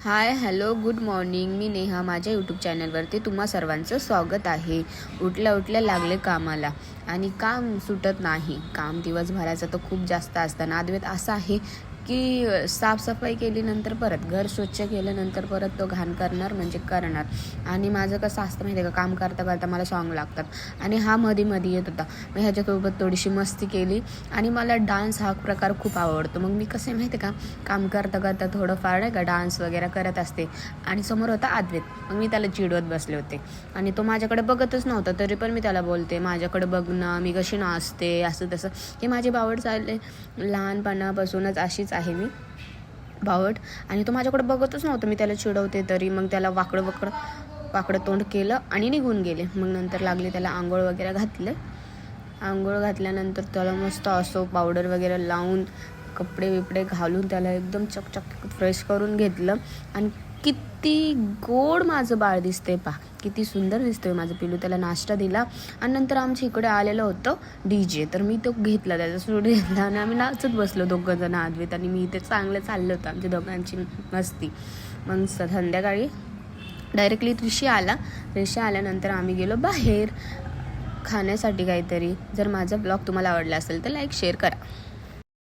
हाय hello good morning. मी नेहा. माझ्या YouTube चॅनलवरती तुम्हा सर्वांचं स्वागत आहे. उठल्या उठल्या लागले कामाला आणि काम सुटत नाही. काम दिवसभराचं तर खूप जास्त असतं. नादवेत असं आहे की साफसफाई केल्यानंतर परत घर स्वच्छ केल्यानंतर परत तो घाण करणार म्हणजे करणार. आणि माझं कसं असतं माहिती आहे का, काम करता करता मला सॉन्ग लागतात आणि हा मध्ये येत होता. मी ह्याच्यासोबत थोडीशी मस्ती केली आणि मला डान्स हा प्रकार खूप आवडतो. मग मी कसं माहिती आहे का, काम करता करता थोडंफार नाही का डान्स वगैरे करत असते. आणि समोर होता अद्वैत. मग मी त्याला चिडवत बसले होते आणि तो माझ्याकडे बघतच नव्हता. तरी पण मी त्याला बोलते, माझ्याकडे बघ ना, मी कशी नाचते, असं तसं. हे माझी बावड चालले लहानपणापासूनच अशीच आहे मी बावड. आणि तो माझ्याकडे बघतच नव्हतं. मी त्याला चिडवते तरी मग त्याला वाकडं तोंड केलं आणि निघून गेले. मग नंतर लागले त्याला आंघोळ वगैरे आंघोळ घातल्यानंतर त्याला मस्त असं पावडर वगैरे लावून कपडे बिपडे घालून त्याला एकदम चकचक फ्रेश करून घेतलं. आणि किती गोड माझं बाळ दिसते किती सुंदर दिसतोय माझं पिलू. त्याला नाश्ता दिला आणि नंतर आमच्या इकडे आलेलं होतं DJ. तर मी तो घेतला, त्याचा सूट घेतला आणि आम्ही नाचत बसलो दोघंजण, अद्वैत आणि मी. ते चांगलं चाललं होतं आमच्या दोघांची मस्ती. मग संध्याकाळी डायरेक्टली ऋषी आल्यानंतर आम्ही गेलो बाहेर खाण्यासाठी काहीतरी. जर माझा ब्लॉग तुम्हाला आवडला असेल तर लाईक शेअर करा.